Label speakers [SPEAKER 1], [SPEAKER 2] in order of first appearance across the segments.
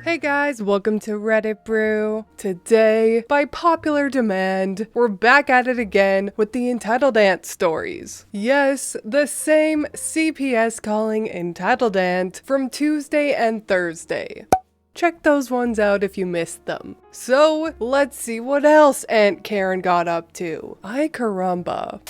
[SPEAKER 1] Hey guys, welcome to Reddit Brew. Today, by popular demand, we're back at it again with the Entitled Aunt stories. Yes, the same CPS calling Entitled Aunt from Tuesday and Thursday. Check those ones out if you missed them. So, let's see what else Aunt Karen got up to. Ay caramba.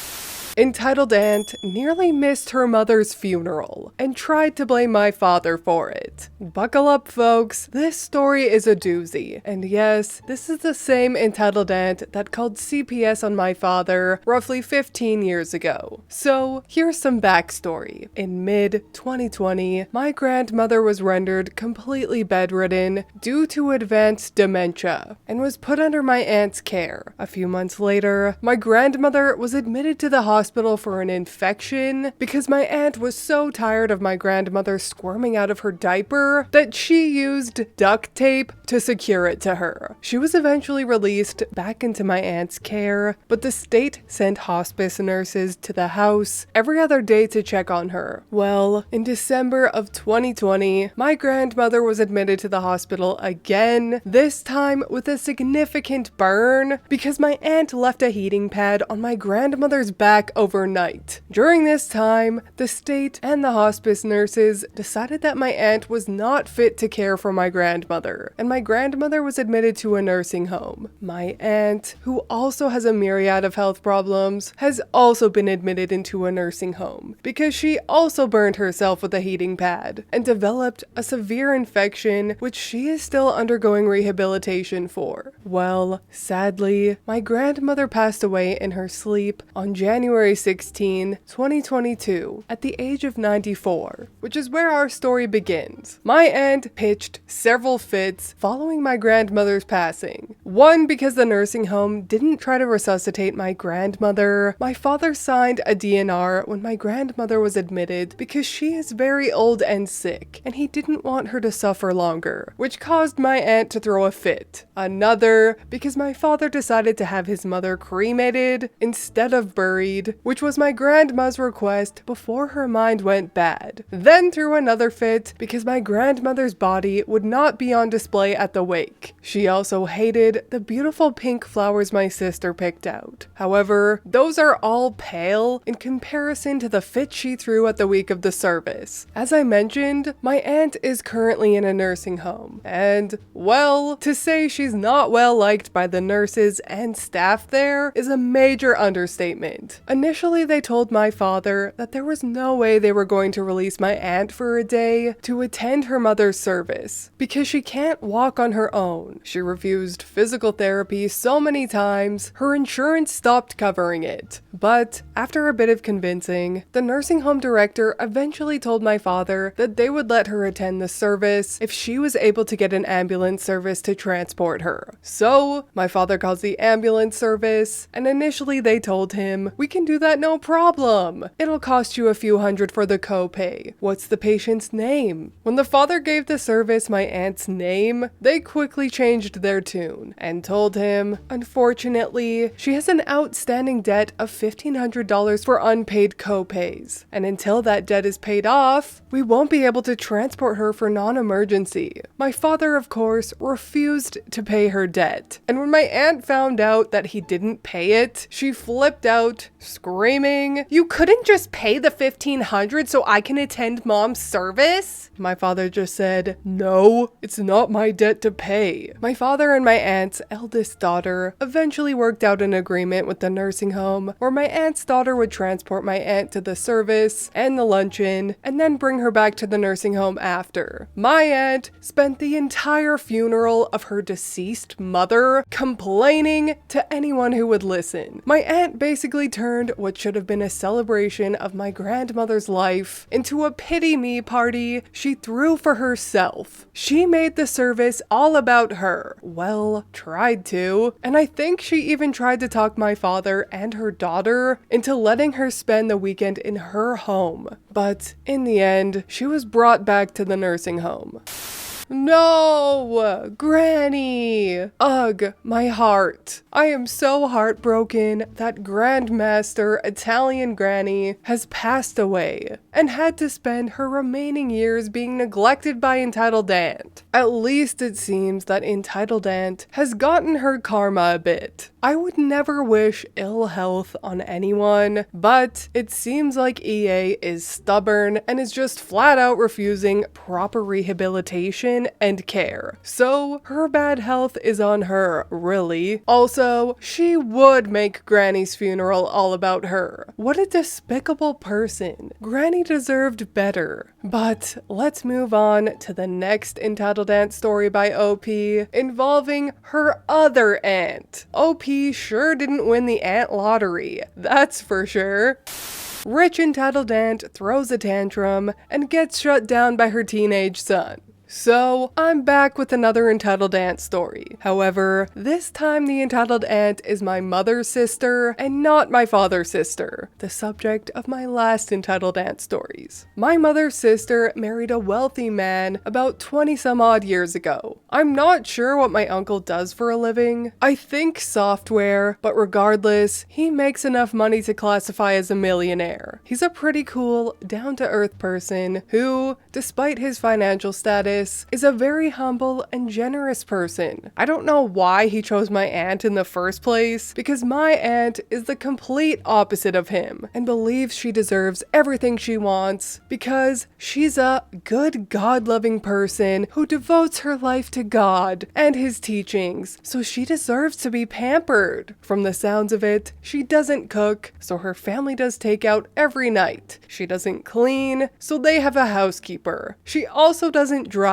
[SPEAKER 1] Entitled Aunt nearly missed her mother's funeral and tried to blame my father for it. Buckle up, folks. This story is a doozy. And yes, this is the same Entitled Aunt that called CPS on my father roughly 15 years ago. So, here's some backstory. In mid-2020, my grandmother was rendered completely bedridden due to advanced dementia and was put under my aunt's care. A few months later, my grandmother was admitted to the hospital for an infection because my aunt was so tired of my grandmother squirming out of her diaper that she used duct tape to secure it to her. She was eventually released back into my aunt's care, but the state sent hospice nurses to the house every other day to check on her. Well, in December of 2020, my grandmother was admitted to the hospital again, this time with a significant burn because my aunt left a heating pad on my grandmother's back overnight. During this time, the state and the hospice nurses decided that my aunt was not fit to care for my grandmother, and my grandmother was admitted to a nursing home. My aunt, who also has a myriad of health problems, has also been admitted into a nursing home because she also burned herself with a heating pad and developed a severe infection which she is still undergoing rehabilitation for. Well, sadly, my grandmother passed away in her sleep on January 16, 2022, at the age of 94, which is where our story begins. My aunt pitched several fits following my grandmother's passing. One, because the nursing home didn't try to resuscitate my grandmother. My father signed a DNR when my grandmother was admitted because she is very old and sick, and he didn't want her to suffer longer, which caused my aunt to throw a fit. Another, because my father decided to have his mother cremated instead of buried, which was my grandma's request before her mind went bad. Then threw another fit because my grandmother's body would not be on display at the wake. She also hated the beautiful pink flowers my sister picked out. However, those are all pale in comparison to the fit she threw at the week of the service. As I mentioned, my aunt is currently in a nursing home, and, well, to say she's not well liked by the nurses and staff there is a major understatement. Initially, they told my father that there was no way they were going to release my aunt for a day to attend her mother's service because she can't walk on her own. She refused physical therapy so many times, her insurance stopped covering it. But after a bit of convincing, the nursing home director eventually told my father that they would let her attend the service if she was able to get an ambulance service to transport her. So, my father calls the ambulance service, and initially they told him, "We can do that no problem. It'll cost you a few hundred for the copay. What's the patient's name?" When the father gave the service my aunt's name, they quickly changed their tune and told him, "Unfortunately, she has an outstanding debt of $1,500 for unpaid copays, and until that debt is paid off, we won't be able to transport her for non-emergency." My father, of course, refused to pay her debt, and when my aunt found out that he didn't pay it, she flipped out, screaming, "You couldn't just pay the $1,500 so I can attend mom's service?" My father just said, "No, it's not my debt to pay." My father and my aunt's eldest daughter eventually worked out an agreement with the nursing home where my aunt's daughter would transport my aunt to the service and the luncheon and then bring her back to the nursing home after. My aunt spent the entire funeral of her deceased mother complaining to anyone who would listen. My aunt basically turned what should have been a celebration of my grandmother's life into a pity me party she threw for herself. She made the service all about her. Well, tried to. And I think she even tried to talk my father and her daughter into letting her spend the weekend in her home. But in the end, she was brought back to the nursing home. No! Granny! Ugh, my heart. I am so heartbroken that Grandmaster Italian Granny has passed away and had to spend her remaining years being neglected by Entitled Aunt. At least it seems that Entitled Aunt has gotten her karma a bit. I would never wish ill health on anyone, but it seems like EA is stubborn and is just flat out refusing proper rehabilitation and care. So her bad health is on her, really. Also, she would make Granny's funeral all about her. What a despicable person. Granny deserved better. But let's move on to the next Entitled Aunt story by OP involving her other aunt. OP sure didn't win the aunt lottery, that's for sure. Rich Entitled Aunt throws a tantrum and gets shut down by her teenage son. So, I'm back with another Entitled Aunt story. However, this time the Entitled Aunt is my mother's sister and not my father's sister, the subject of my last Entitled Aunt stories. My mother's sister married a wealthy man about 20 some odd years ago. I'm not sure what my uncle does for a living. I think software, but regardless, he makes enough money to classify as a millionaire. He's a pretty cool, down-to-earth person who, despite his financial status, is a very humble and generous person. I don't know why he chose my aunt in the first place, because my aunt is the complete opposite of him and believes she deserves everything she wants because she's a good God-loving person who devotes her life to God and his teachings, so she deserves to be pampered. From the sounds of it, she doesn't cook, so her family does takeout every night. She doesn't clean, so they have a housekeeper. She also doesn't drive.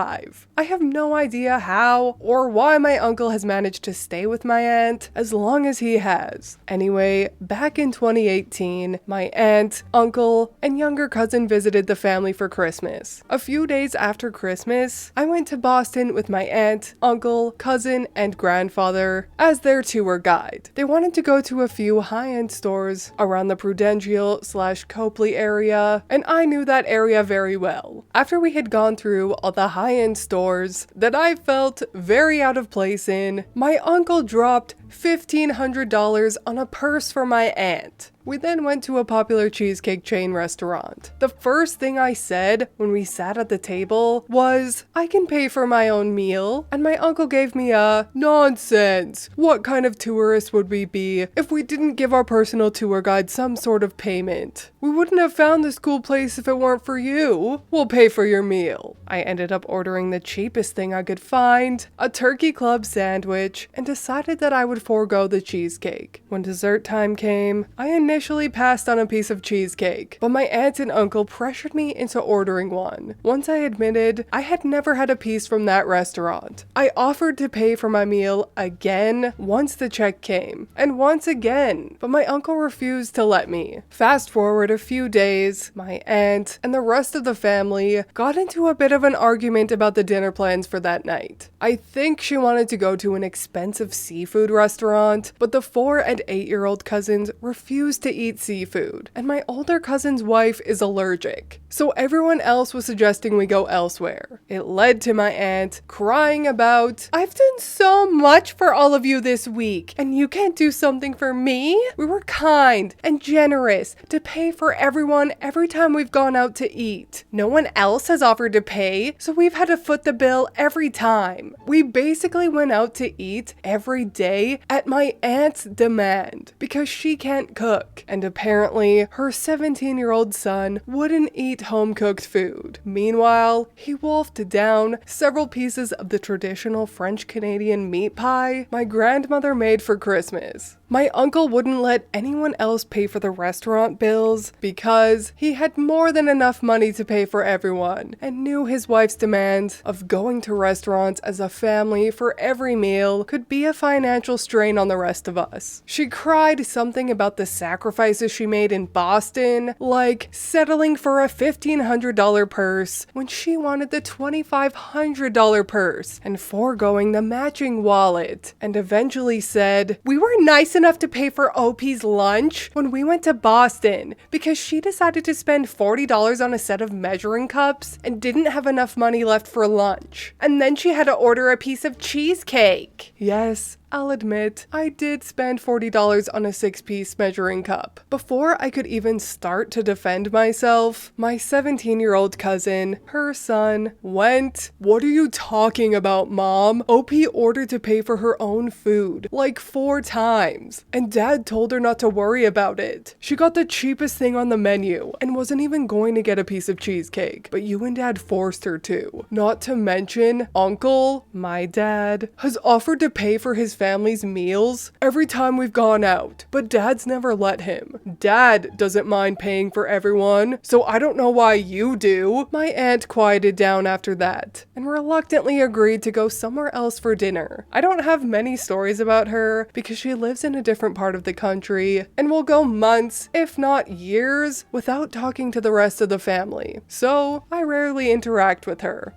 [SPEAKER 1] I have no idea how or why my uncle has managed to stay with my aunt as long as he has. Anyway, back in 2018, my aunt, uncle, and younger cousin visited the family for Christmas. A few days after Christmas, I went to Boston with my aunt, uncle, cousin, and grandfather as their tour guide. They wanted to go to a few high-end stores around the Prudential/Copley area, and I knew that area very well. After we had gone through all the high-end stores that I felt very out of place in, my uncle dropped $1,500 on a purse for my aunt. We then went to a popular cheesecake chain restaurant. The first thing I said when we sat at the table was, "I can pay for my own meal," and my uncle gave me a, "Nonsense! What kind of tourist would we be if we didn't give our personal tour guide some sort of payment? We wouldn't have found this cool place if it weren't for you. We'll pay for your meal." I ended up ordering the cheapest thing I could find, a turkey club sandwich, and decided that I would forego the cheesecake. When dessert time came, I initially passed on a piece of cheesecake, but my aunt and uncle pressured me into ordering one. Once I admitted I had never had a piece from that restaurant, I offered to pay for my meal again once the check came, and once again, but my uncle refused to let me. Fast forward a few days, my aunt and the rest of the family got into a bit of an argument about the dinner plans for that night. I think she wanted to go to an expensive seafood restaurant, but the 4 and 8-year-old cousins refused to eat seafood, and my older cousin's wife is allergic, so everyone else was suggesting we go elsewhere. It led to my aunt crying about, "I've done so much for all of you this week, and you can't do something for me? We were kind and generous to pay for everyone every time we've gone out to eat. No one else has offered to pay, so we've had to foot the bill every time. We basically went out to eat every day at my aunt's demand because she can't cook, and apparently her 17-year-old son wouldn't eat home-cooked food. Meanwhile, he wolfed down several pieces of the traditional French-Canadian meat pie my grandmother made for Christmas. My uncle wouldn't let anyone else pay for the restaurant bills because he had more than enough money to pay for everyone and knew his wife's demand of going to restaurants as a family for every meal could be a financial strain on the rest of us. She cried something about the sacrifices she made in Boston, like settling for a $1,500 purse when she wanted the $2,500 purse and foregoing the matching wallet, and eventually said, "We were nice enough to pay for OP's lunch when we went to Boston because she decided to spend $40 on a set of measuring cups and didn't have enough money left for lunch. And then she had to order a piece of cheesecake. Yes, I'll admit, I did spend $40 on a 6-piece measuring cup. Before I could even start to defend myself, my 17-year-old cousin, her son, went, "What are you talking about, Mom? OP ordered to pay for her own food, like 4 times. And Dad told her not to worry about it. She got the cheapest thing on the menu and wasn't even going to get a piece of cheesecake, but you and Dad forced her to. Not to mention, Uncle, my dad, has offered to pay for his family's meals every time we've gone out, but Dad's never let him. Dad doesn't mind paying for everyone, so I don't know why you do." My aunt quieted down after that and reluctantly agreed to go somewhere else for dinner. I don't have many stories about her because she lives in a different part of the country and will go months, if not years, without talking to the rest of the family, so I rarely interact with her.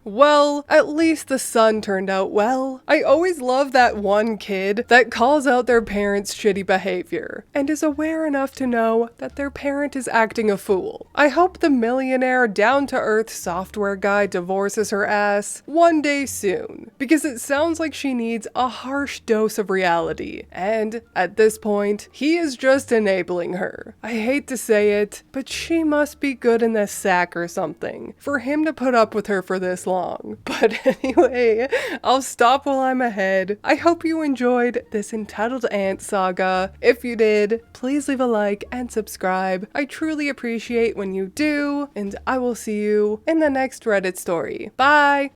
[SPEAKER 1] Well, at least the son turned out well. I always love that one kid that calls out their parents' shitty behavior and is aware enough to know that their parent is acting a fool. I hope the millionaire, down-to-earth software guy divorces her ass one day soon, because it sounds like she needs a harsh dose of reality, and at this point, he is just enabling her. I hate to say it, but she must be good in the sack or something for him to put up with her for this long. But anyway, I'll stop while I'm ahead. I hope you enjoyed this Entitled Aunt saga. If you did, please leave a like and subscribe. I truly appreciate when you do, and I will see you in the next Reddit story. Bye!